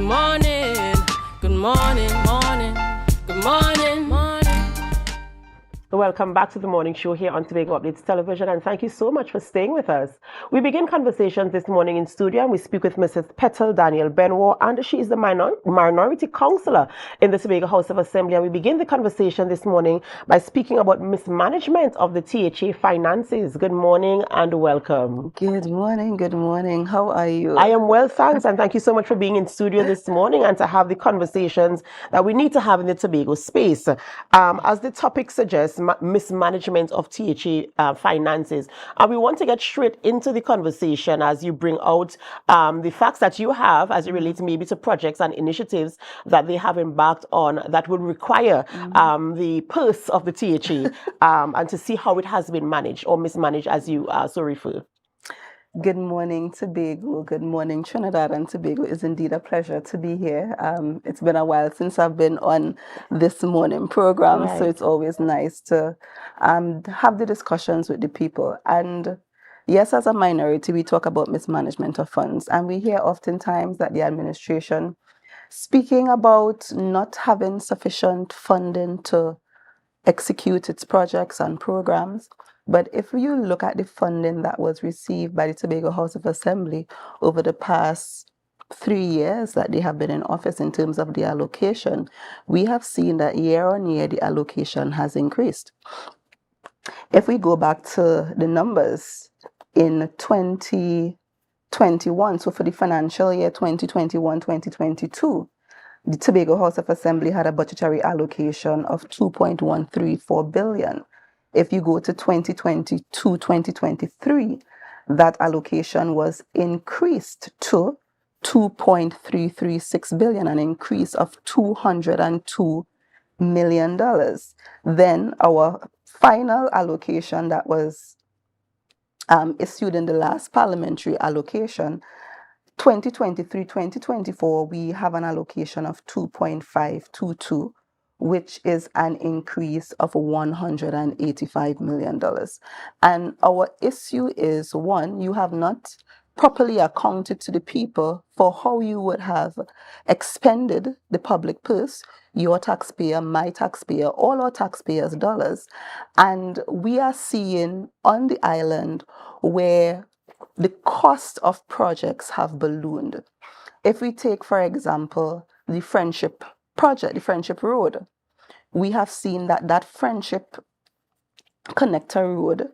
morning, good morning, morning, good morning, morning. Welcome back to the morning show here on Tobago Updates Television, and thank you so much for staying with us. We begin conversations this morning in studio, and we speak with Mrs. Petal Daniel-Benoit, and she is the minority councillor in the Tobago House of Assembly. And we begin the conversation this morning by speaking about mismanagement of the THA finances. Good morning and welcome. Good morning, good morning. How are you? I am well, thanks, and thank you so much for being in studio this morning and to have the conversations that we need to have in the Tobago space. As the topic suggests, mismanagement of THA finances. And we want to get straight into the conversation as you bring out the facts that you have as it relates maybe to projects and initiatives that they have embarked on that will require the purse of the THA and to see how it has been managed or mismanaged as you so refer. Good morning, Tobago. Good morning, Trinidad and Tobago. It's indeed a pleasure to be here. It's been a while since I've been on this morning program, so it's always nice to have the discussions with the people. And yes, as a minority, we talk about mismanagement of funds, and we hear oftentimes that the administration speaking about not having sufficient funding to execute its projects and programs. But if you look at the funding that was received by the Tobago House of Assembly over the past 3 years that they have been in office in terms of the allocation, we have seen that year on year the allocation has increased. If we go back to the numbers in 2021, so for the financial year 2021-2022, the Tobago House of Assembly had a budgetary allocation of 2.134 billion. If you go to 2022-2023, that allocation was increased to 2.336 billion, an increase of $202 million. Then our final allocation that was issued in the last parliamentary allocation, 2023-2024, we have an allocation of 2.522, which is an increase of $185 million. And our issue is, one, you have not properly accounted to the people for how you would have expended the public purse, your taxpayer, my taxpayer, all our taxpayers' dollars. And we are seeing on the island where the cost of projects have ballooned. If we take, for example, the Friendship project, the Friendship Road, we have seen that that Friendship Connector Road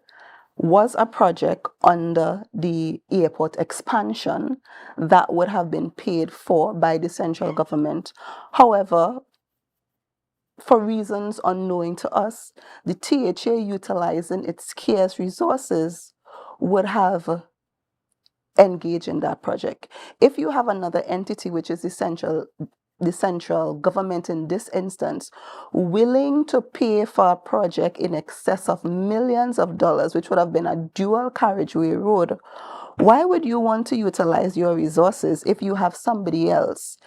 was a project under the airport expansion that would have been paid for by the central government. However, for reasons unknown to us, the THA, utilizing its scarce resources, would have engaged in that project. If you have another entity, which is the central government in this instance, willing to pay for a project in excess of millions of dollars, which would have been a dual carriageway road, why would you want to utilize your resources if you have somebody else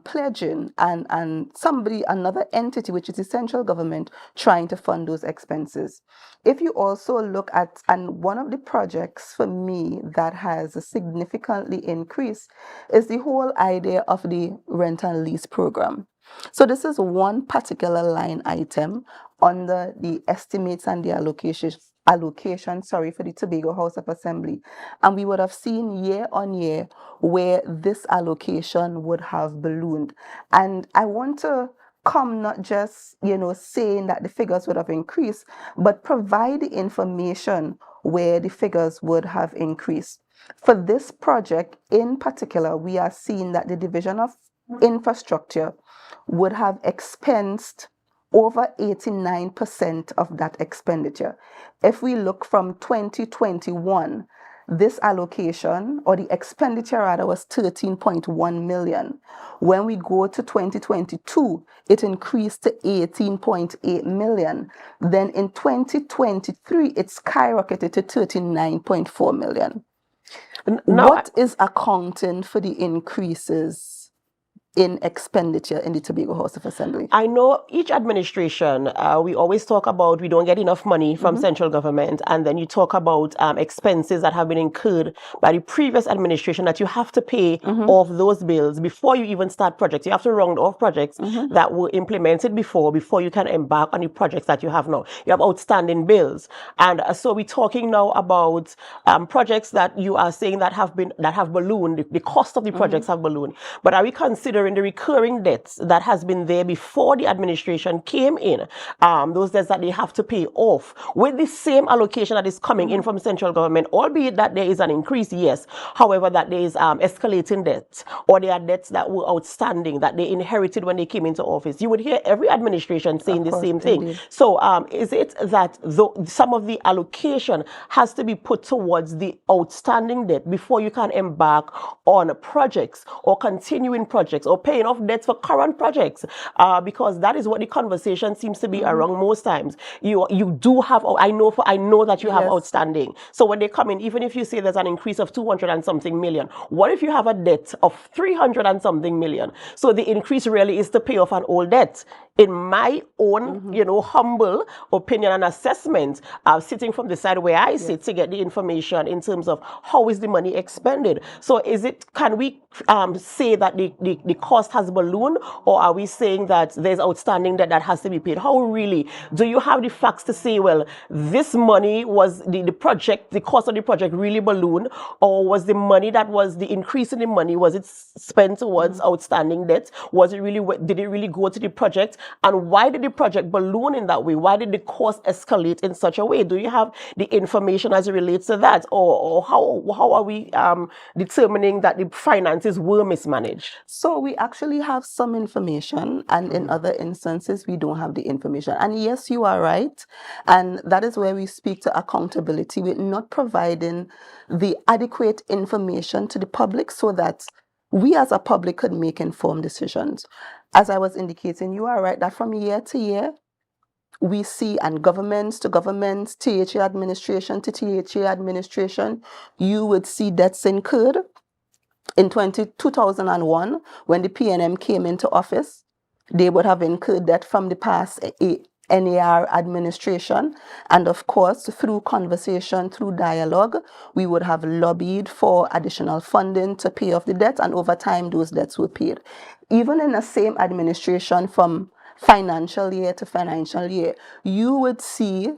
pledging and another entity, which is the central government, trying to fund those expenses? If you also look at, and one of the projects for me that has significantly increased is the whole idea of the rent and lease program. So this is one particular line item under the estimates and the allocation for the Tobago House of Assembly. And we would have seen year on year where this allocation would have ballooned. And I want to come not just, saying that the figures would have increased, but provide the information where the figures would have increased. For this project in particular, we are seeing that the Division of Infrastructure would have expensed over 89% of that expenditure. If we look from 2021, this allocation, or the expenditure rather, was 13.1 million. When we go to 2022, it increased to 18.8 million. Then in 2023, it skyrocketed to 39.4 million. What is accounting for the increases in expenditure in the Tobago House of Assembly? I know each administration, we always talk about we don't get enough money from central government, and then you talk about expenses that have been incurred by the previous administration that you have to pay off those bills before you even start projects. You have to round off projects that were implemented before you can embark on the projects that you have now. You have outstanding bills, and so we're talking now about projects that you are saying that have ballooned. The cost of the projects have ballooned, but are we considering the recurring debts that has been there before the administration came in, those debts that they have to pay off with the same allocation that is coming in from central government, albeit that there is an increase, yes, however, that there is escalating debts, or there are debts that were outstanding that they inherited when they came into office? You would hear every administration saying the same thing. So is it that some of the allocation has to be put towards the outstanding debt before you can embark on projects or continuing projects or paying off debts for current projects? Because that is what the conversation seems to be around most times. You do have, I know that you have outstanding. So when they come in, even if you say there's an increase of 200 and something million, what if you have a debt of 300 and something million? So the increase really is to pay off an old debt. In my own, humble opinion and assessment, sitting from the side where I sit to get the information in terms of how is the money expended. So can we say that the cost has ballooned, or are we saying that there's outstanding debt that has to be paid? How really do you have the facts to say, well, this money was the cost of the project really ballooned, or was the money that was the increase in the money, was it spent towards outstanding debt? Did it really go to the project? And why did the project balloon in that way? Why did the cost escalate in such a way? Do you have the information as it relates to that? Or how are we determining that the finances were mismanaged? So we actually have some information, and in other instances, we don't have the information. And yes, you are right. And that is where we speak to accountability. We're not providing the adequate information to the public so that we as a public could make informed decisions. As I was indicating, you are right that from year to year, we see, and governments to governments, THA administration to THA administration, you would see debts incurred. In 2001, when the PNM came into office, they would have incurred debt from the past NAR administration. And of course, through conversation, through dialogue, we would have lobbied for additional funding to pay off the debt. And over time, those debts were paid. Even in the same administration from financial year to financial year, you would see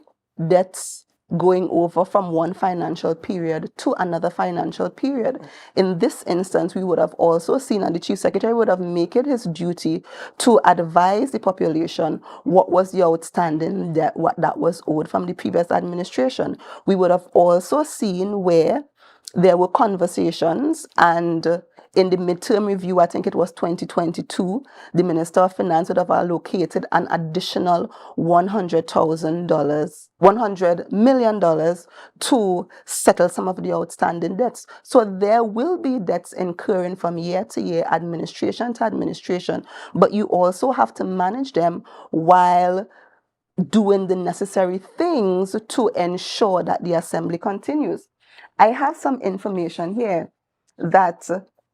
debts going over from one financial period to another financial period. In this instance, we would have also seen, and the Chief Secretary would have made it his duty to advise the population what was the outstanding debt, what that was owed from the previous administration. We would have also seen where there were conversations, and in the midterm review, I think it was 2022, the Minister of Finance would have allocated an additional $100 million to settle some of the outstanding debts. So there will be debts incurring from year to year, administration to administration, but you also have to manage them while doing the necessary things to ensure that the assembly continues. I have some information here that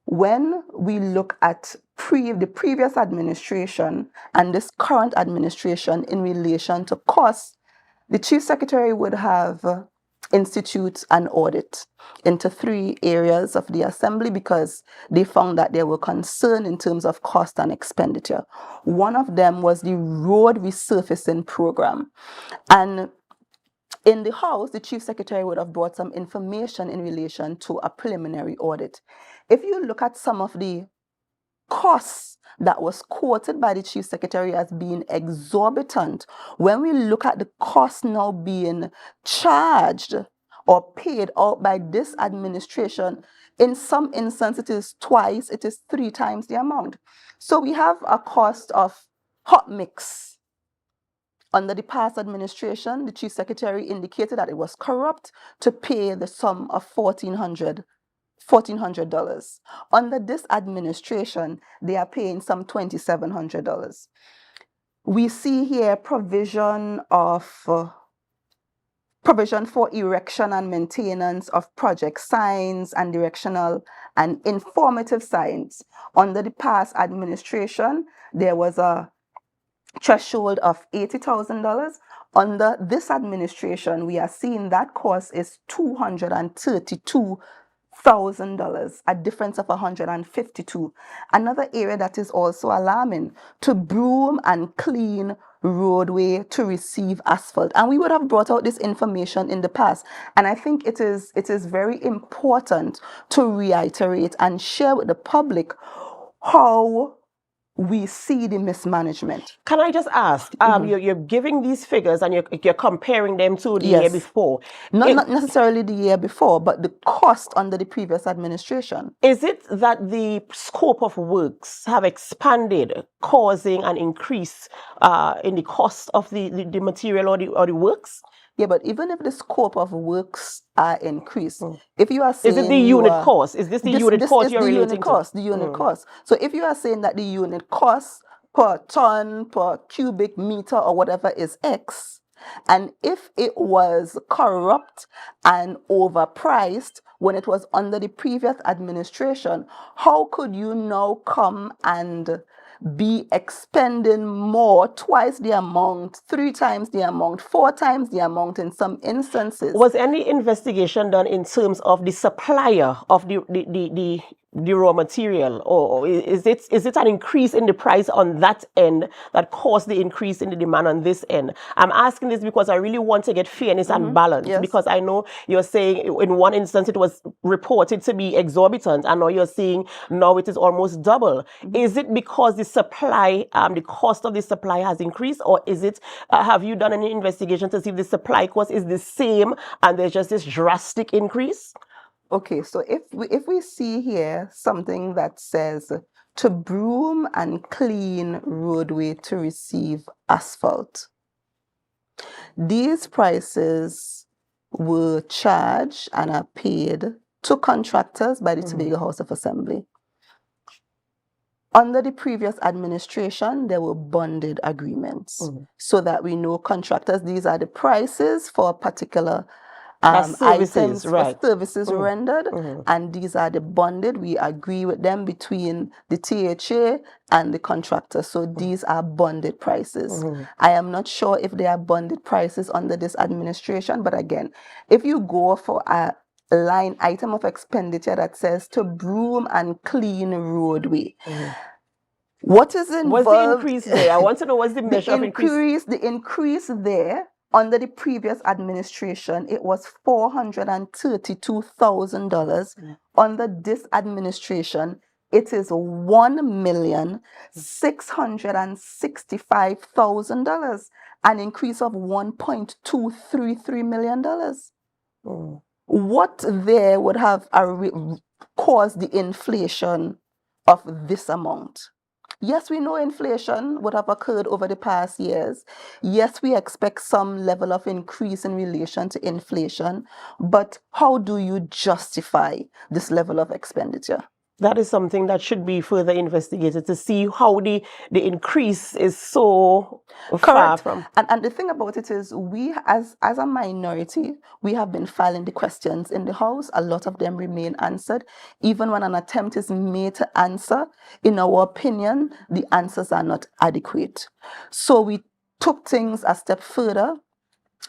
when we look at the previous administration and this current administration in relation to costs, the Chief Secretary would have institute an audit into 3 areas of the assembly because they found that there were concerns in terms of cost and expenditure. One of them was the road resurfacing program. And in the House, the Chief Secretary would have brought some information in relation to a preliminary audit. If you look at some of the costs that was quoted by the Chief Secretary as being exorbitant, when we look at the cost now being charged or paid out by this administration, in some instances it is twice, it is 3 times the amount. So we have a cost of hot mix. Under the past administration, the Chief Secretary indicated that it was corrupt to pay the sum of $1,400. Under this administration, they are paying some $2,700. We see here provision of provision for erection and maintenance of project signs and directional and informative signs. Under the past administration, there was a threshold of $80,000. Under this administration, we are seeing that cost is $232,000, a difference of 152. Another area that is also alarming: to broom and clean roadway to receive asphalt. And we would have brought out this information in the past. And I think it is very important to reiterate and share with the public how we see the mismanagement. Can I just ask, you're giving these figures and you're comparing them to the year before. Not necessarily the year before, but the cost under the previous administration. Is it that the scope of works have expanded, causing an increase in the cost of the material or the works? Yeah, but even if the scope of works are increased, if you are saying... Is it the unit cost? Is this the unit cost you're relating to? The unit cost. So if you are saying that the unit cost per ton, per cubic meter or whatever is X, and if it was corrupt and overpriced when it was under the previous administration, how could you now come and be expending more, twice the amount, 3 times the amount, 4 times the amount in some instances? Was any investigation done in terms of the supplier of the raw material, or is it an increase in the price on that end that caused the increase in the demand on this end? I'm asking this because I really want to get fairness and balance, because I know you're saying in one instance it was reported to be exorbitant, and now you're saying now it is almost double. Is it because the supply, the cost of the supply has increased, or is it, have you done any investigation to see if the supply cost is the same and there's just this drastic increase? Okay, so if we see here something that says to broom and clean roadway to receive asphalt, these prices were charged and are paid to contractors by the Tobago House of Assembly. Under the previous administration, there were bonded agreements so that we know contractors, these are the prices for a particular items, services rendered, and these are the bonded. We agree with them between the THA and the contractor. So these are bonded prices. I am not sure if they are bonded prices under this administration, but again, if you go for a line item of expenditure that says to broom and clean roadway, what is involved? What's the increase there? I want to know what's the measure of increase. The increase there, under the previous administration, it was $432,000. Under this administration, it is $1,665,000, an increase of $1.233 million. What there would have caused the inflation of this amount? Yes, we know inflation would have occurred over the past years. Yes, we expect some level of increase in relation to inflation, but how do you justify this level of expenditure? That is something that should be further investigated to see how the increase is so far from. And the thing about it is, we as a minority, we have been filing the questions in the House. A lot of them remain answered. Even when an attempt is made to answer, in our opinion, the answers are not adequate. So we took things a step further.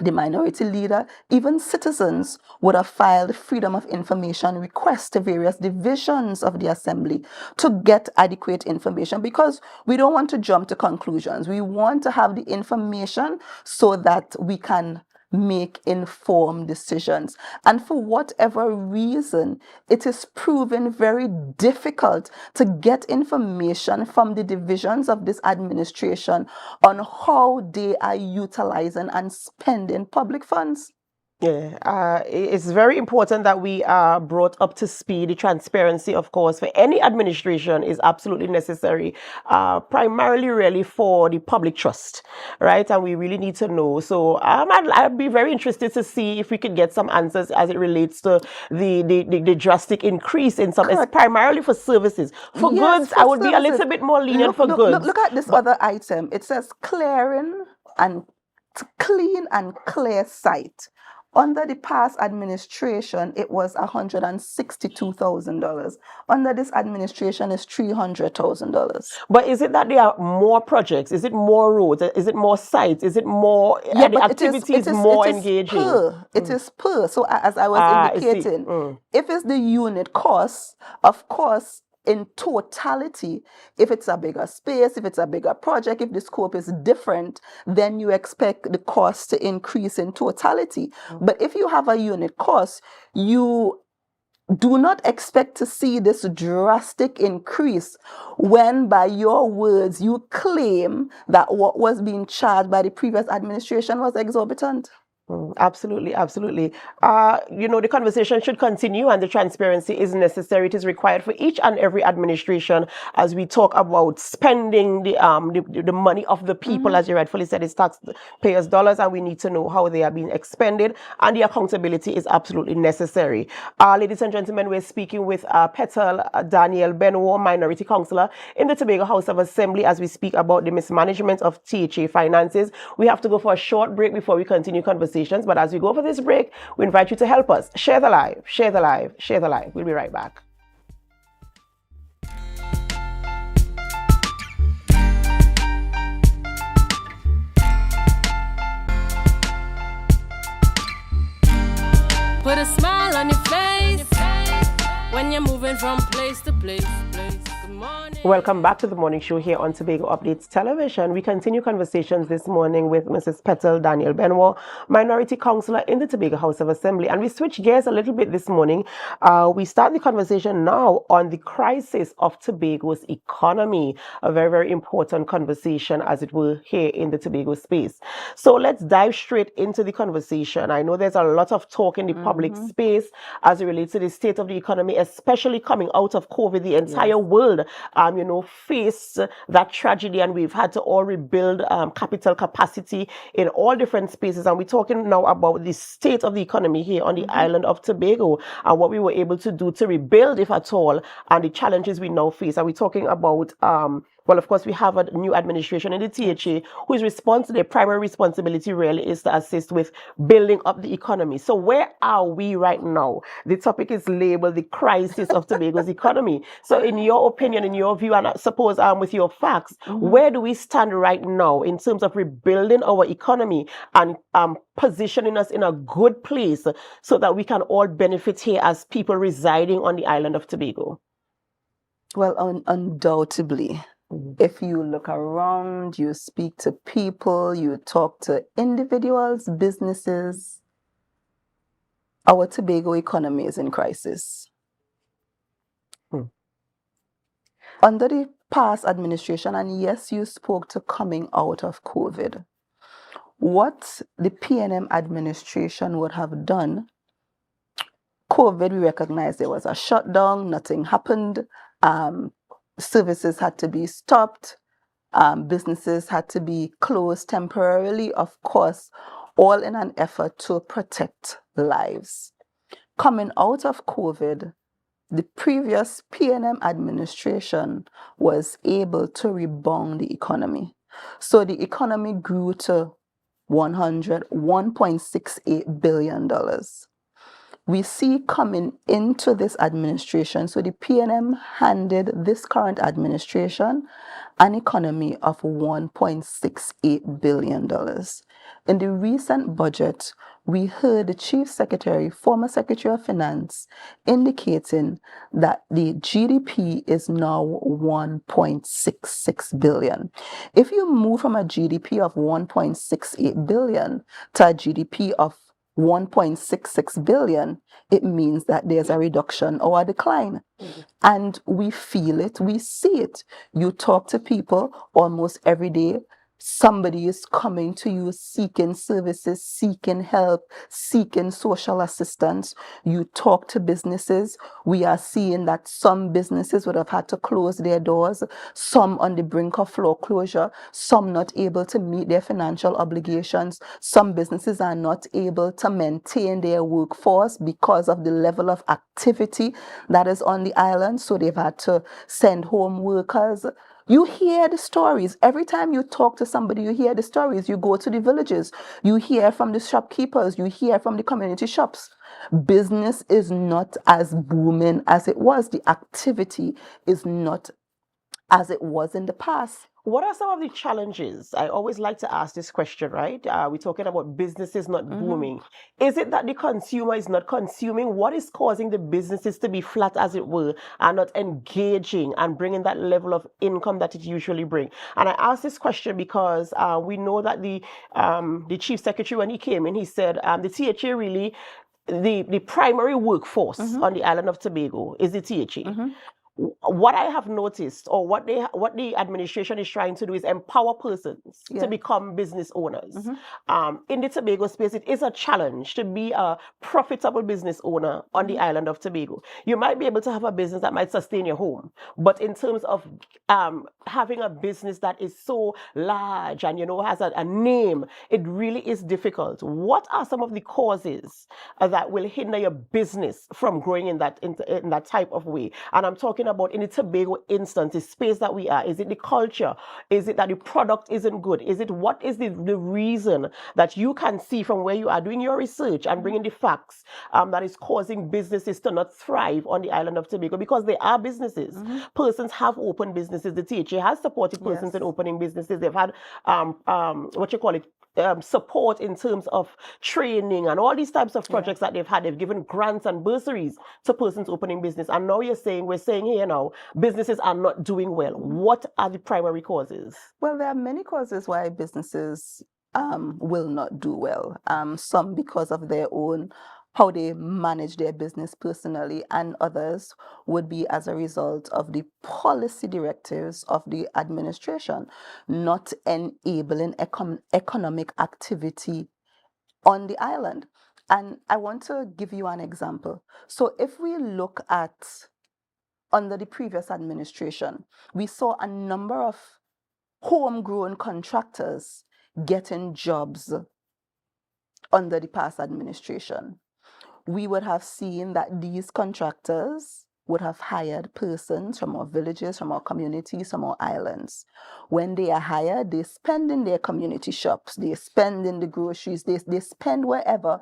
The minority leader, even citizens, would have filed freedom of information requests to various divisions of the Assembly to get adequate information, because we don't want to jump to conclusions. We want to have the information so that we can make informed decisions. And for whatever reason, it is proven very difficult to get information from the divisions of this administration on how they are utilizing and spending public funds. Yeah, it's very important that we are brought up to speed. The transparency, of course, for any administration is absolutely necessary, primarily really for the public trust, right? And we really need to know. So I'd be very interested to see if we could get some answers as it relates to the drastic increase in some, it's primarily for services. For goods, I would be a little bit more lenient for goods. Look at this other item. It says clearing and clean and clear site. Under the past administration, it was $162,000. Under this administration, it's $300,000. But is it that there are more projects? Is it more roads? Is it more sites? Is it more, Yeah, the but activity is more it is engaging? per. It is per. So as I was I see. indicating, if it's the unit cost, of course, in totality, if it's a bigger space, if it's a bigger project, if the scope is different, then you expect the cost to increase in totality. But if you have a unit cost, you do not expect to see this drastic increase when, by your words, you claim that what was being charged by the previous administration was exorbitant. Absolutely, absolutely. The conversation should continue, and the transparency is necessary. It is required for each and every administration as we talk about spending the money of the people, as you rightfully said, it's taxpayers' dollars, and we need to know how they are being expended, and the accountability is absolutely necessary. Ladies and gentlemen, we're speaking with Petal Daniel-Benoit, Minority Councillor in the Tobago House of Assembly, as we speak about the mismanagement of THA finances. We have to go for a short break before we continue conversation. But as we go for this break, we invite you to help us. Share the live, share the live, share the live. We'll be right back. Put a smile on your face when you're moving from place to place. Good morning. Welcome back to the morning show here on Tobago Updates Television. We continue conversations this morning with Mrs. Petal Daniel-Benoit, Minority Councillor in the Tobago House of Assembly. And we switch gears a little bit this morning. We start the conversation now on the crisis of Tobago's economy, a very, very important conversation, as it were, here in the Tobago space. So let's dive straight into the conversation. I know there's a lot of talk in the public space as it relates to the state of the economy, especially coming out of COVID. The entire world face that tragedy, and we've had to all rebuild capital capacity in all different spaces. And we're talking now about the state of the economy here on the island of Tobago and what we were able to do to rebuild, if at all, and the challenges we now face. And we're talking about well, of course, we have a new administration in the THA who is responsible. Their primary responsibility really is to assist with building up the economy. So where are we right now? The topic is labeled the crisis of Tobago's economy. So in your opinion, in your view, and I suppose with your facts, where do we stand right now in terms of rebuilding our economy and positioning us in a good place so that we can all benefit here as people residing on the island of Tobago? Well, undoubtedly. If you look around, you speak to people, you talk to individuals, businesses, our Tobago economy is in crisis. Under the past administration, and yes, you spoke to coming out of COVID, what the PNM administration would have done, COVID, we recognized there was a shutdown, nothing happened, services had to be stopped, businesses had to be closed temporarily, of course, all in an effort to protect lives. Coming out of COVID, the previous PNM administration was able to rebound the economy. So the economy grew to $1.68 billion. We see coming into this administration, so the PNM handed this current administration an economy of $1.68 billion. In the recent budget, we heard the Chief Secretary, former Secretary of Finance, indicating that the GDP is now $1.66 billion. If you move from a GDP of $1.68 billion to a GDP of $1.66 billion, it means that there's a reduction or a decline. And we feel it, we see it. You talk to people almost every day. Somebody is coming to you seeking services, seeking help, seeking social assistance. You talk to businesses. We are seeing that some businesses would have had to close their doors, some on the brink of foreclosure, some not able to meet their financial obligations. Some businesses are not able to maintain their workforce because of the level of activity that is on the island. So they've had to send home workers. You hear the stories. Every time you talk to somebody, you hear the stories. You go to the villages, you hear from the shopkeepers, you hear from the community shops. Business is not as booming as it was. The activity is not as it was in the past. What are some of the challenges? I always like to ask this question, right? We're talking about businesses not booming. Is it that the consumer is not consuming? What is causing the businesses to be flat, as it were, and not engaging and bringing that level of income that it usually brings? And I ask this question because we know that the chief secretary, when he came in, he said the THA really, the primary workforce on the island of Tobago is the THA. What I have noticed, or what the administration is trying to do, is empower persons to become business owners. In the Tobago space, it is a challenge to be a profitable business owner on the island of Tobago. You might be able to have a business that might sustain your home, but in terms of having a business that is so large and has a name, it really is difficult. What are some of the causes that will hinder your business from growing in that type of way? And I'm talking about in the Tobago instance, the space that we are. Is it the culture? Is it that the product isn't good? Is it what is the reason that you can see from where you are doing your research and bringing the facts that is causing businesses to not thrive on the island of Tobago? Because they are businesses. Persons have opened businesses. The THA has supported persons in opening businesses. They've had support in terms of training and all these types of projects that they've had. They've given grants and bursaries to persons opening business. And now we're saying here now, businesses are not doing well. What are the primary causes? Well, there are many causes why businesses will not do well. Some because of their own, how they manage their business personally, and others would be as a result of the policy directives of the administration not enabling economic activity on the island. And I want to give you an example. So if we look at under the previous administration, we saw a number of homegrown contractors getting jobs under the past administration. We would have seen that these contractors would have hired persons from our villages, from our communities, from our islands. When they are hired, they spend in their community shops, they spend in the groceries, they spend wherever.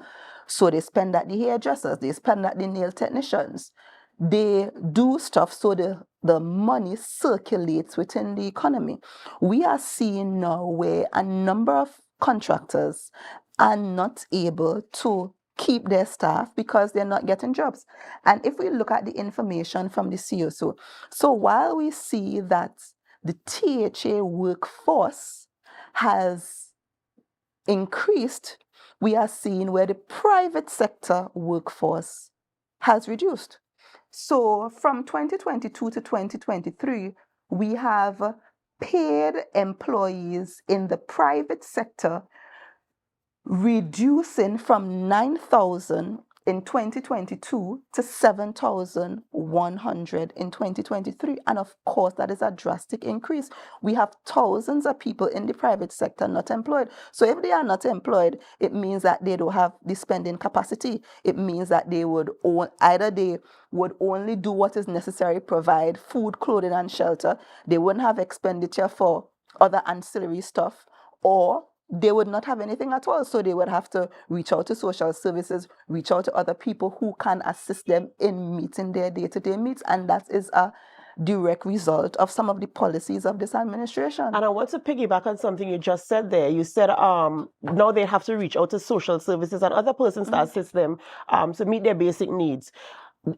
So they spend at the hairdressers, they spend at the nail technicians. They do stuff so the money circulates within the economy. We are seeing now where a number of contractors are not able to keep their staff because they're not getting jobs. And if we look at the information from the COSO, so while we see that the THA workforce has increased, we are seeing where the private sector workforce has reduced. So from 2022 to 2023, we have paid employees in the private sector reducing from 9,000 in 2022 to 7,100 in 2023. And of course, that is a drastic increase. We have thousands of people in the private sector not employed. So if they are not employed, it means that they don't have the spending capacity. It means that they would either they would only do what is necessary, provide food, clothing, and shelter. They wouldn't have expenditure for other ancillary stuff, or they would not have anything at all. So they would have to reach out to social services, reach out to other people who can assist them in meeting their day-to-day needs. And that is a direct result of some of the policies of this administration. And I want to piggyback on something you just said there. You said now they have to reach out to social services and other persons to assist them to meet their basic needs.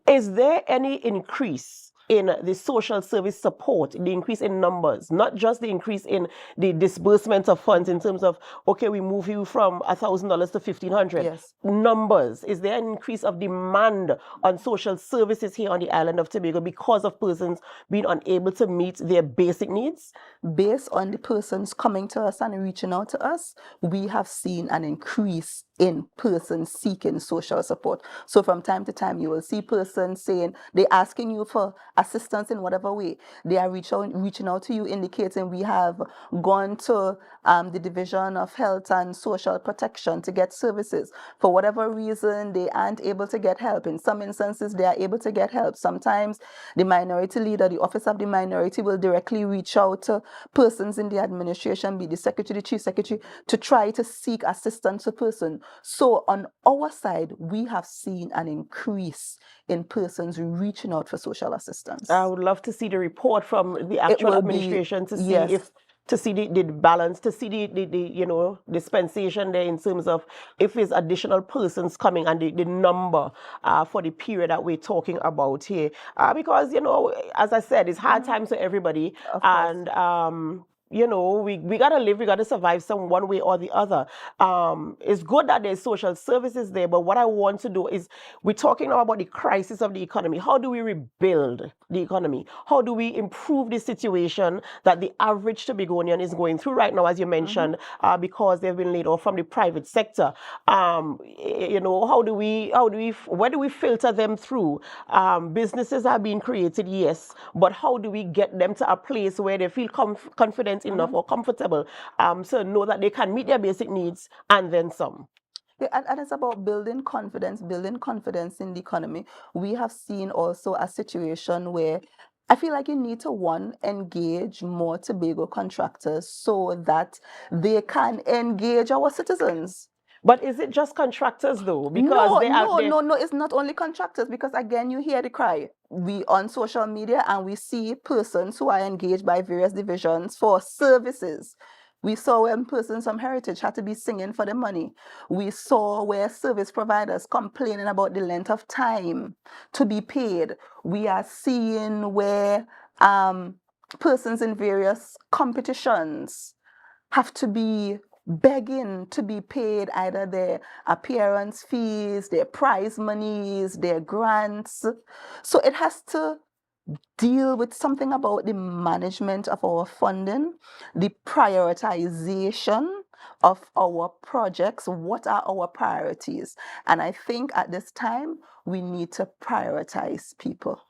Is there any increase in the social service support, the increase in numbers, not just the increase in the disbursement of funds in terms of, okay, we move you from $1,000 to $1,500. Yes. Numbers. Is there an increase of demand on social services here on the island of Tobago because of persons being unable to meet their basic needs? Based on the persons coming to us and reaching out to us, we have seen an increase in persons seeking social support. So from time to time, you will see persons saying, they're asking you for assistance in whatever way. They are reaching out to you, indicating we have gone to the Division of Health and Social Protection to get services. For whatever reason, they aren't able to get help. In some instances, they are able to get help. Sometimes the minority leader, the office of the minority, will directly reach out to persons in the administration, be the secretary, the chief secretary, to try to seek assistance to person. So on our side, we have seen an increase in persons reaching out for social assistance. I would love to see the report from the actual administration to see if the balance, to see the dispensation there in terms of if there's additional persons coming and the number for the period that we're talking about here. Because, as I said, it's hard times for everybody. And we gotta live, we gotta survive some one way or the other. It's good that there's social services there, but what I want to do is, we're talking now about the crisis of the economy. How do we rebuild the economy? How do we improve the situation that the average Tobagonian is going through right now, as you mentioned, because they've been laid off from the private sector? Where do we filter them through? Businesses are being created, yes, but how do we get them to a place where they feel confident enough or comfortable to know that they can meet their basic needs and then some? Yeah, and it's about building confidence in the economy. We have seen also a situation where I feel like you need to, engage more Tobago contractors so that they can engage our citizens. But is it just contractors though? Because no, it's not only contractors, because again, you hear the cry. We on social media and we see persons who are engaged by various divisions for services. We saw when persons from Heritage had to be singing for the money. We saw where service providers complaining about the length of time to be paid. We are seeing where persons in various competitions have to be begging to be paid either their appearance fees, their prize monies, their grants. So it has to deal with something about the management of our funding, the prioritization of our projects. What are our priorities? And I think at this time, we need to prioritize people.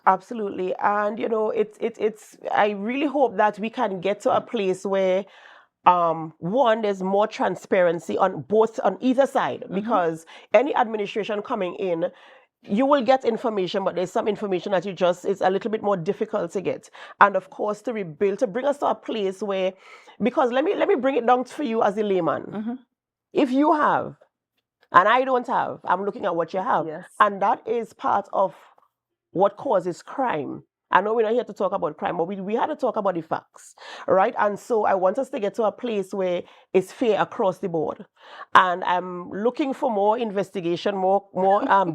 Absolutely. And it's I really hope that we can get to a place where there's more transparency on either side, because any administration coming in, you will get information, but there's some information that it's a little bit more difficult to get. And of course, to rebuild, to bring us to a place where, because let me bring it down for you as a layman. If you have, and I don't have, I'm looking at what you have. Yes. And that is part of what causes crime. I know we're not here to talk about crime, but we had to talk about the facts, right? And so I want us to get to a place where it's fair across the board. And I'm looking for more investigation, more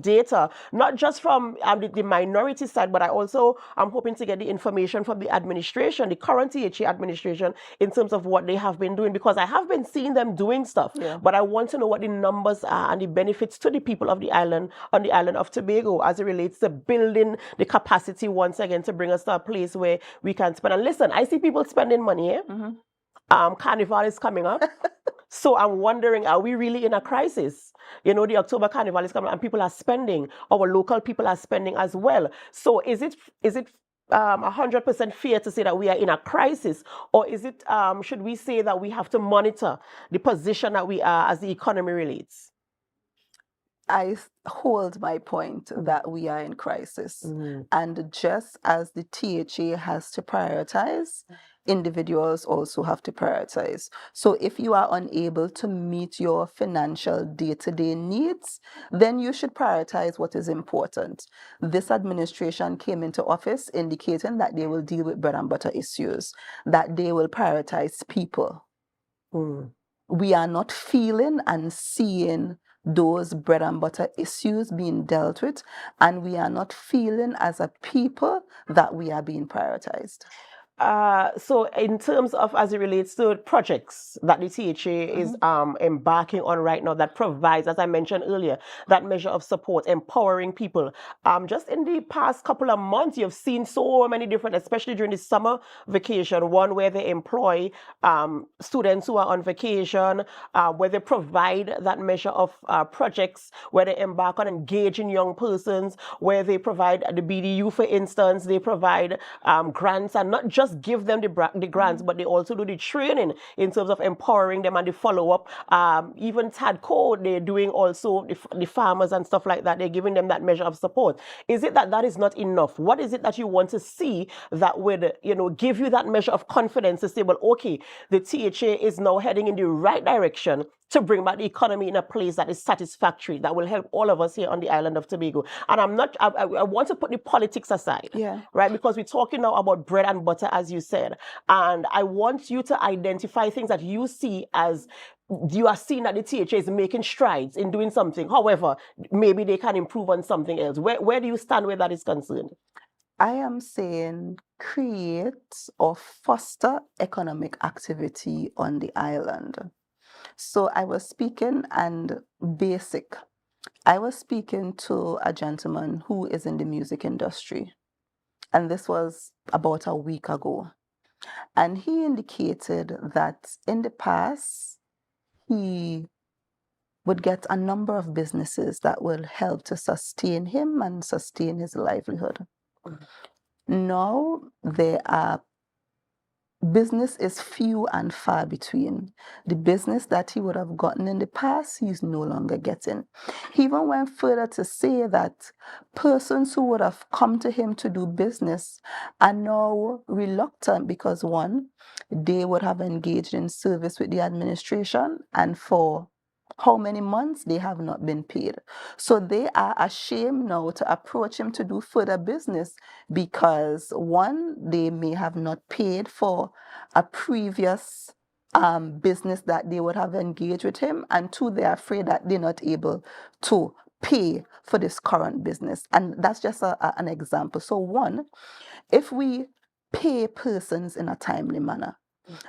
data, not just from the minority side, but I'm hoping to get the information from the administration, the current THA administration, in terms of what they have been doing, because I have been seeing them doing stuff, but I want to know what the numbers are and the benefits to the people of the island, on the island of Tobago, as it relates to building the capacity once again to bring us to a place where we can spend. And listen, I see people spending money here. Carnival is coming up. So I'm wondering, are we really in a crisis? The October Carnival is coming and people are spending. Our local people are spending as well. So is it 100% fair to say that we are in a crisis? Or is it, should we say that we have to monitor the position that we are as the economy relates? I hold my point that we are in crisis. And just as the THA has to prioritize, individuals also have to prioritize. So if you are unable to meet your financial day-to-day needs, then you should prioritize what is important. This administration came into office indicating that they will deal with bread and butter issues, that they will prioritize people. We are not feeling and seeing those bread and butter issues being dealt with, and we are not feeling as a people that we are being prioritized. So in terms of as it relates to projects that the THA is embarking on right now that provides, as I mentioned earlier, that measure of support, empowering people. Just in the past couple of months, you've seen so many different, especially during the summer vacation, one where they employ students who are on vacation, where they provide that measure of projects, where they embark on engaging young persons, where they provide the BDU, for instance, they provide grants, and not just give them the grants, but they also do the training in terms of empowering them and the follow-up. Even THA, they're doing also the farmers and stuff like that. They're giving them that measure of support. Is it that is not enough? What is it that you want to see that would, give you that measure of confidence to say, well, okay, the THA is now heading in the right direction to bring back the economy in a place that is satisfactory, that will help all of us here on the island of Tobago. And I want to put the politics aside, right? Because we're talking now about bread and butter, as you said. And I want you to identify things that you see as you are seeing that the THA is making strides in doing something. However, maybe they can improve on something else. Where do you stand where that is concerned? I am saying create or foster economic activity on the island. So I was speaking I was speaking to a gentleman who is in the music industry, and this was about a week ago. And he indicated that in the past, he would get a number of businesses that will help to sustain him and sustain his livelihood. Now there are business is few and far between. The business that he would have gotten in the past, he's no longer getting. He even went further to say that persons who would have come to him to do business are now reluctant because, one, they would have engaged in service with the administration, and for how many months they have not been paid. So they are ashamed now to approach him to do further business because, one, they may have not paid for a previous business that they would have engaged with him, and two, they're afraid that they're not able to pay for this current business. And that's just an example. So one, if we pay persons in a timely manner,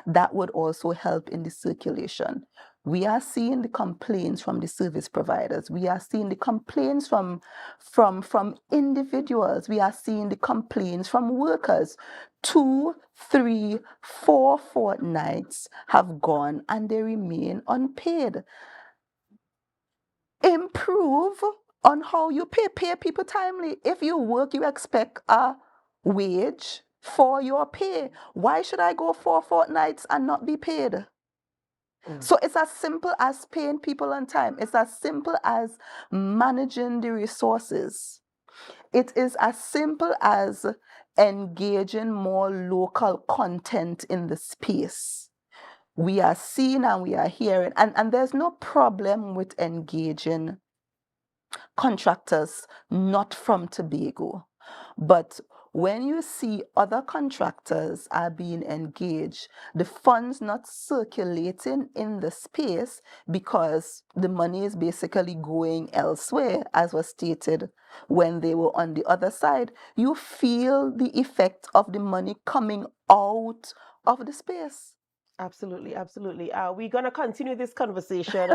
that would also help in the circulation. We are seeing the complaints from the service providers. We are seeing the complaints from individuals. We are seeing the complaints from workers. 2, 3, 4 fortnights have gone and they remain unpaid. Improve on how you pay people timely. If you work, you expect a wage for your pay. Why should I go 4 fortnights and not be paid? So it's as simple as paying people on time. It's as simple as managing the resources. It is as simple as engaging more local content in the space. We are seeing and we are hearing, and there's no problem with engaging contractors not from Tobago. But when you see other contractors are being engaged, the funds not circulating in the space because the money is basically going elsewhere, as was stated when they were on the other side, you feel the effect of the money coming out of the space. Absolutely, absolutely. We're going to continue this conversation.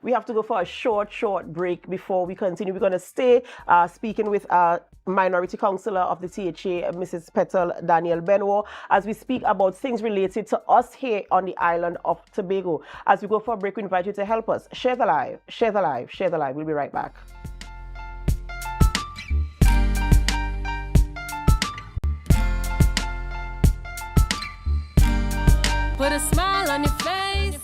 We have to go for a short break before we continue. We're going to stay speaking with Minority Councillor of the THA, Mrs. Petal Daniel-Benoit, as we speak about things related to us here on the island of Tobago. As we go for a break, we invite you to help us. Share the live, share the live, share the live. We'll be right back. Put a smile on your face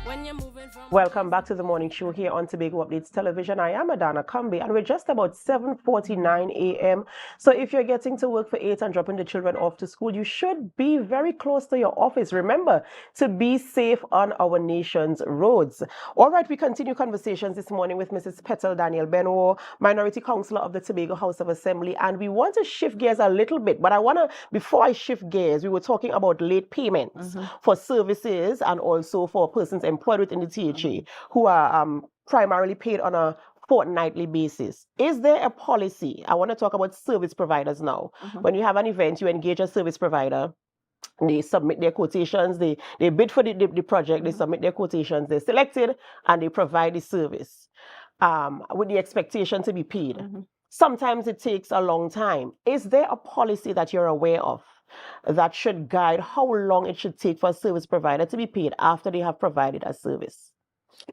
when you're moving from... Welcome back to the morning show here on Tobago Updates Television. I am Adanna, Combie, and we're just about 7:49 a.m. So if you're getting to work for 8 and dropping the children off to school, you should be very close to your office. Remember to be safe on our nation's roads. All right, we continue conversations this morning with Mrs. Petal Daniel-Benoit, Minority Councillor of the Tobago House of Assembly, and we want to shift gears a little bit. But before I shift gears, we were talking about late payments for services and also for persons employed within the THA who are primarily paid on a fortnightly basis. Is there a policy? I want to talk about service providers now. When you have an event, you engage a service provider. They submit their quotations, they bid for the project, they submit their quotations, they're selected, and they provide the service with the expectation to be paid. Sometimes it takes a long time. Is there a policy that you're aware of that should guide how long it should take for a service provider to be paid after they have provided a service?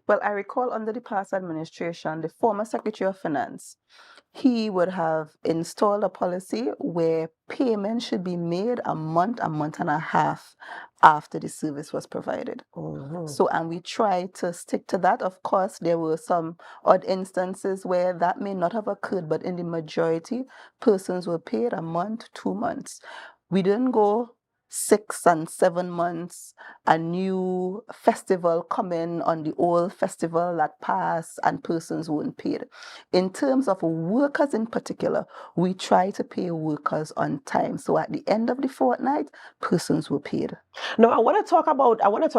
Well, I recall under the past administration, the former Secretary of Finance, he would have installed a policy where payment should be made a month and a half after the service was provided. So, and we try to stick to that. Of course, there were some odd instances where that may not have occurred, but in the majority, persons were paid a month, 2 months. We didn't go 6 and 7 months, a new festival coming on the old festival that passed and persons weren't paid. In terms of workers in particular, we try to pay workers on time. So at the end of the fortnight, persons were paid. Now, I want to talk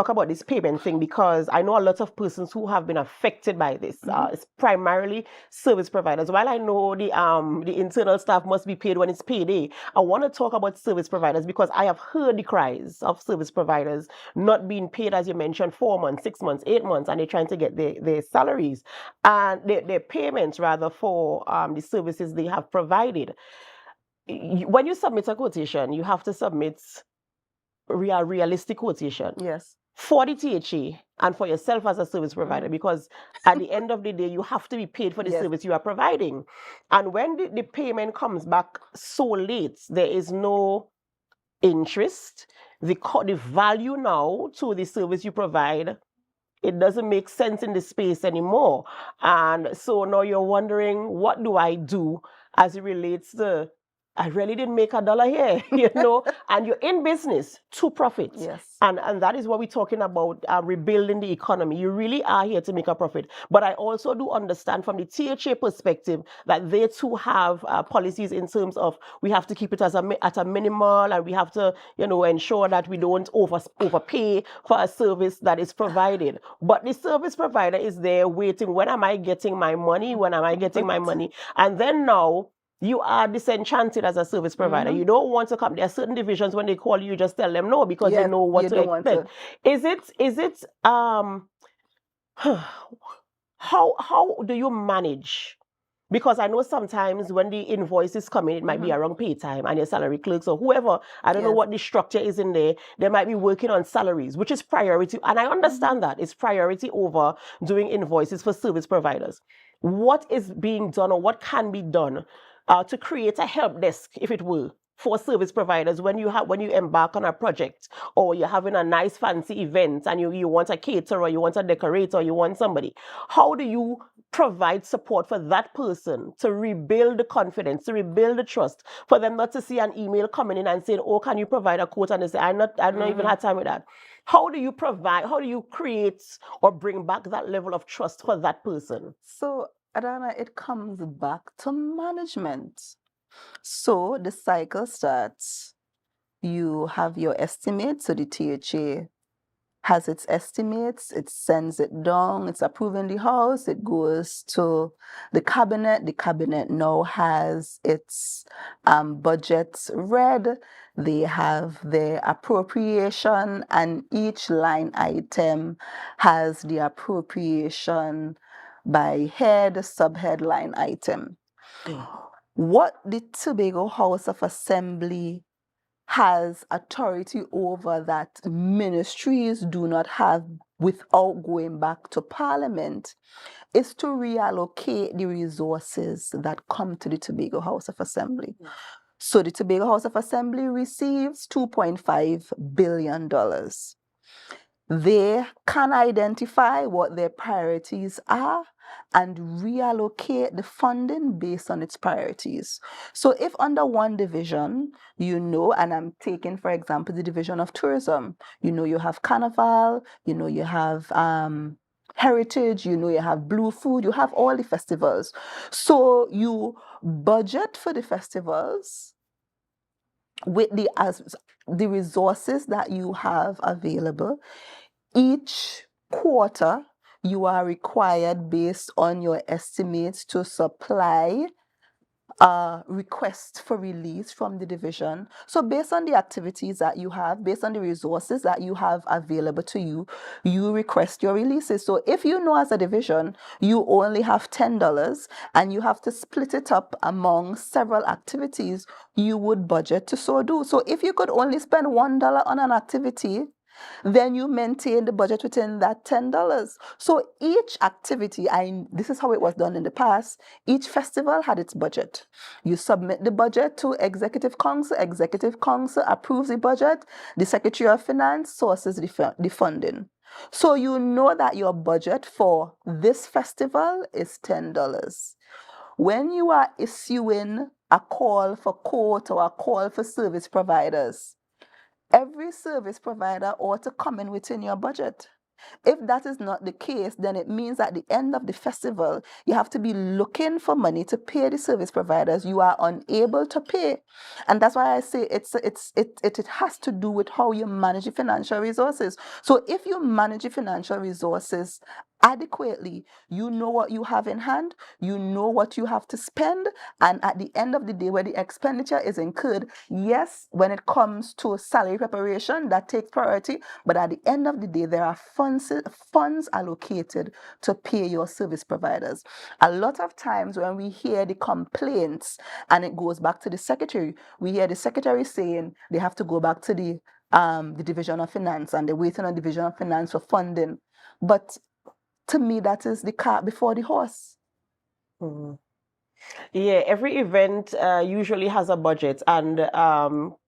about this payment thing because I know a lot of persons who have been affected by this. It's primarily service providers. While I know the internal staff must be paid when it's payday, I want to talk about service providers because I have heard the cries of service providers not being paid, as you mentioned, 4 months, 6 months, 8 months, and they're trying to get their salaries and their payments rather for the services they have provided. When you submit a quotation, you have to submit realistic quotation. Yes. For the THA and for yourself as a service provider, because at the end of the day, you have to be paid for the service you are providing. And when the payment comes back so late, there is no interest. The value now to the service you provide, it doesn't make sense in the space anymore. And so now you're wondering, what do I do as it relates to, I really didn't make $1 here, you know, and you're in business to profit. Yes. And that is what we're talking about, rebuilding the economy. You really are here to make a profit. But I also do understand from the THA perspective that they too have policies in terms of we have to keep it at a minimal, and we have to, you know, ensure that we don't overpay for a service that is provided. But the service provider is there waiting. When am I getting my money? When am I getting my money? And then now, you are disenchanted as a service provider. You don't want to come. There are certain divisions when they call you, just tell them no because they know what to expect. Is it how do you manage? Because I know sometimes when the invoices come in, it might be around pay time and your salary clerks or whoever, I don't know what the structure is in there, they might be working on salaries, which is priority. And I understand that it's priority over doing invoices for service providers. What is being done or what can be done to create a help desk, if it were, for service providers when you embark on a project or you're having a nice fancy event and you want a caterer, you want a decorator, you want somebody? How do you provide support for that person to rebuild the confidence, to rebuild the trust, for them not to see an email coming in and saying, oh, can you provide a quote? And they say, I don't even have time with that. How do you create or bring back that level of trust for that person? So, Adanna, it comes back to management. So the cycle starts. You have your estimate. So the THA has its estimates. It sends it down. It's approved in the House. It goes to the Cabinet. The Cabinet now has its budgets read. They have their appropriation, and each line item has the appropriation by head, subhead line item. What the Tobago House of Assembly has authority over that ministries do not have without going back to Parliament is to reallocate the resources that come to the Tobago House of Assembly. So the Tobago House of Assembly receives $2.5 billion. They can identify what their priorities are and reallocate the funding based on its priorities. So if under one division, you know, and I'm taking, for example, the division of tourism, you know, you have Carnival, you know, you have Heritage, you know, you have Blue Food, you have all the festivals. So you budget for the festivals with the resources that you have available. Each quarter, you are required, based on your estimates, to supply request for release from the division. So based on the activities that you have, based on the resources that you have available to you, you request your releases. So if you know as a division, you only have $10 and you have to split it up among several activities, you would budget to so do. So if you could only spend $1 on an activity, then you maintain the budget within that $10. So each activity, this is how it was done in the past, each festival had its budget. You submit the budget to Executive Council approves the budget, the Secretary of Finance sources the funding. So you know that your budget for this festival is $10. When you are issuing a call for quote or a call for service providers, every service provider ought to come in within your budget. If that is not the case, then it means at the end of the festival, you have to be looking for money to pay the service providers you are unable to pay. And that's why I say it has to do with how you manage your financial resources. So if you manage your financial resources adequately, you know what you have in hand, you know what you have to spend, and at the end of the day, where the expenditure is incurred, yes, when it comes to salary preparation, that takes priority, but at the end of the day, there are funds allocated to pay your service providers. A lot of times when we hear the complaints, and it goes back to the secretary, we hear the secretary saying they have to go back to the Division of Finance, and they're waiting on Division of Finance for funding. But to me, that is the cart before the horse. Mm. Yeah, every event usually has a budget, and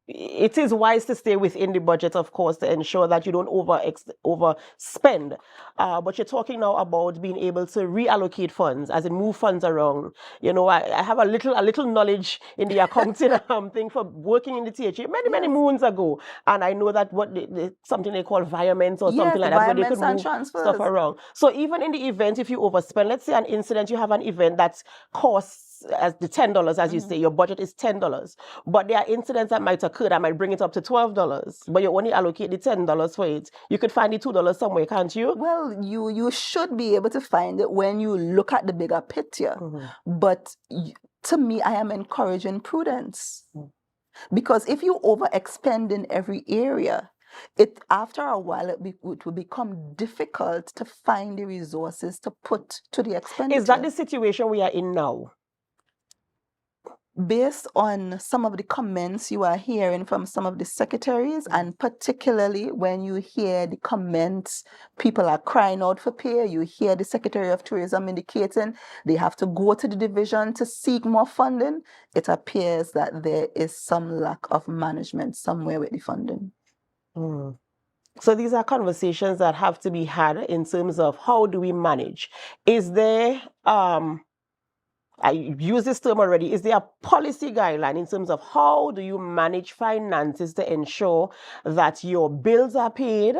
it is wise to stay within the budget, of course, to ensure that you don't overspend. But you're talking now about being able to reallocate funds, as in move funds around. You know, I have a little knowledge in the accounting thing for working in the THA many moons ago, and I know that something they call virements or something like that, where they could move stuff around. So even in the event, if you overspend, let's say an incident, you have an event that costs as the $10, as you say, your budget is $10, but there are incidents that might occur that might bring it up to $12, but you only allocate the $10 for it. You could find the $2 somewhere, can't you? Well, you should be able to find it when you look at the bigger picture. But to me, I am encouraging prudence, because if you overexpend in every area, after a while it will become difficult to find the resources to put to the expenditure. Is that the situation we are in now? Based on some of the comments you are hearing from some of the secretaries, and particularly when you hear the comments, people are crying out for pay, you hear the Secretary of Tourism indicating they have to go to the division to seek more funding, it appears that there is some lack of management somewhere with the funding. So these are conversations that have to be had in terms of how do we manage. Is there I use this term already. Is there a policy guideline in terms of how do you manage finances to ensure that your bills are paid?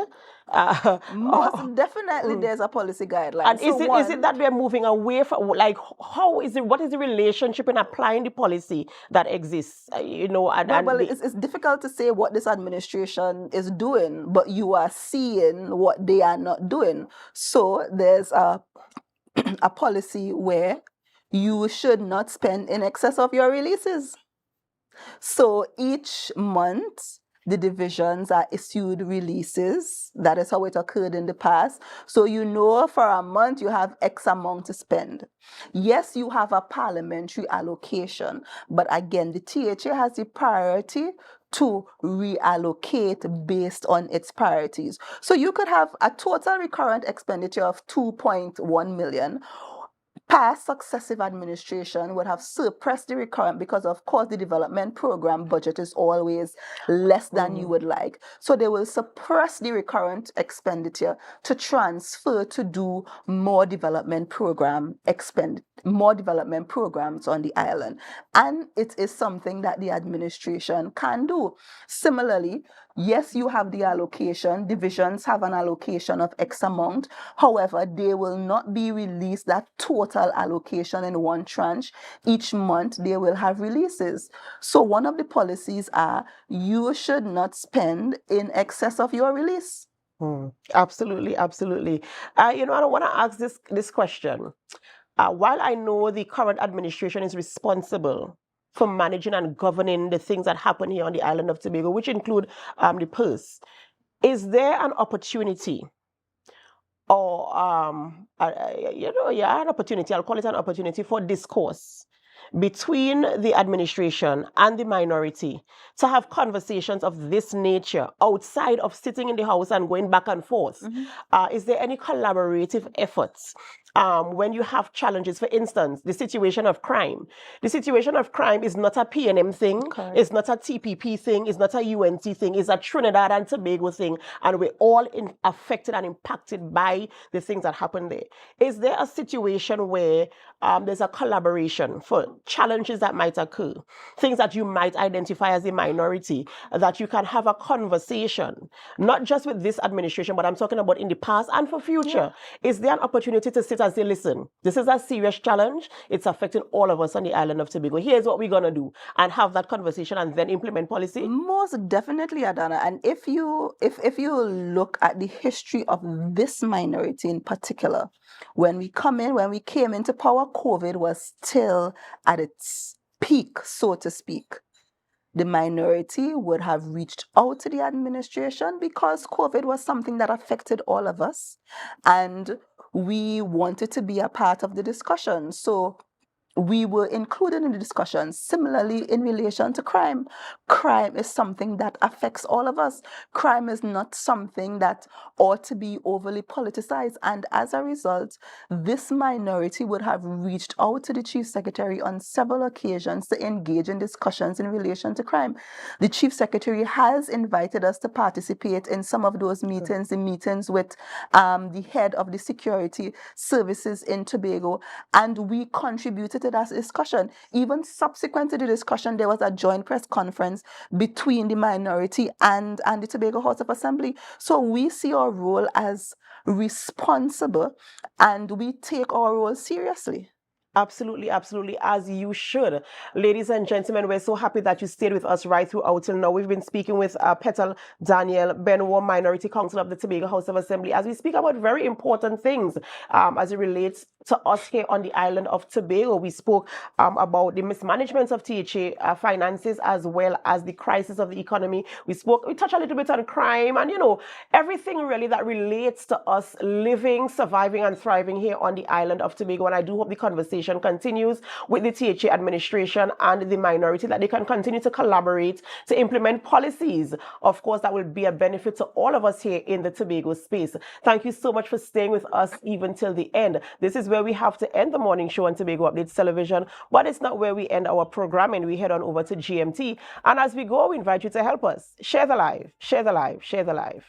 Most definitely, there's a policy guideline. And is it that we're moving away from, like, how is it? What is the relationship in applying the policy that exists? You know, it's difficult to say what this administration is doing, but you are seeing what they are not doing. So there's a policy where you should not spend in excess of your releases. So each month, the divisions are issued releases. That is how it occurred in the past. So you know for a month you have X amount to spend. Yes, you have a parliamentary allocation, but again, the THA has the priority to reallocate based on its priorities. So you could have a total recurrent expenditure of 2.1 million. Past successive administration would have suppressed the recurrent because, of course, the development program budget is always less than you would like. So they will suppress the recurrent expenditure to transfer to do more development programs on the island. And it is something that the administration can do. Similarly, yes, you have the allocation. Divisions have an allocation of X amount. However, they will not be released that total allocation in one tranche. Each month, they will have releases. So one of the policies are you should not spend in excess of your release. Absolutely, absolutely. You know, I want to ask this question. While I know the current administration is responsible for managing and governing the things that happen here on the island of Tobago, which include the purse, is there an opportunity or an opportunity, I'll call it an opportunity for discourse between the administration and the minority to have conversations of this nature outside of sitting in the house and going back and forth? Is there any collaborative efforts when you have challenges? For instance, the situation of crime. The situation of crime is not a PNM thing, it's not a TPP thing, it's not a UNT thing, it's a Trinidad and Tobago thing, and we're all affected and impacted by the things that happen there. Is there a situation where there's a collaboration for challenges that might occur, things that you might identify as a minority, that you can have a conversation, not just with this administration, but I'm talking about in the past and for future? Is there an opportunity to sit and say, listen, this is a serious challenge, it's affecting all of us on the island of Tobago, here's what we're going to do, and have that conversation and then implement policy? Most definitely, Adanna. And if you look at the history of this minority in particular, when we came into power, COVID was still at its peak, so to speak. The minority would have reached out to the administration because COVID was something that affected all of us, and we wanted to be a part of the discussion. So we were included in the discussion. Similarly, in relation to crime, crime is something that affects all of us. Crime is not something that ought to be overly politicized. And as a result, this minority would have reached out to the Chief Secretary on several occasions to engage in discussions in relation to crime. The Chief Secretary has invited us to participate in some of those meetings, the meetings with the head of the security services in Tobago, and we contributed to that discussion. Even subsequent to the discussion, there was a joint press conference between the minority and the Tobago House of Assembly. So we see our role as responsible, and we take our role seriously. Absolutely, absolutely, as you should. Ladies and gentlemen, we're so happy that you stayed with us right throughout till now. We've been speaking with Petal Daniel-Benoit, Minority Councillor of the Tobago House of Assembly, as we speak about very important things as it relates to us here on the island of Tobago. We spoke about the mismanagement of THA finances, as well as the crisis of the economy. We touched a little bit on crime and, you know, everything really that relates to us living, surviving and thriving here on the island of Tobago. And I do hope the conversation continues with the THA administration and the minority, that they can continue to collaborate to implement policies, of course, that will be a benefit to all of us here in the Tobago space. Thank you so much for staying with us even till the end. This is where we have to end the morning show on Tobago Updates Television, but it's not where we end our programming. We head on over to GMT, and as we go, we invite you to help us share the live, share the live, share the live.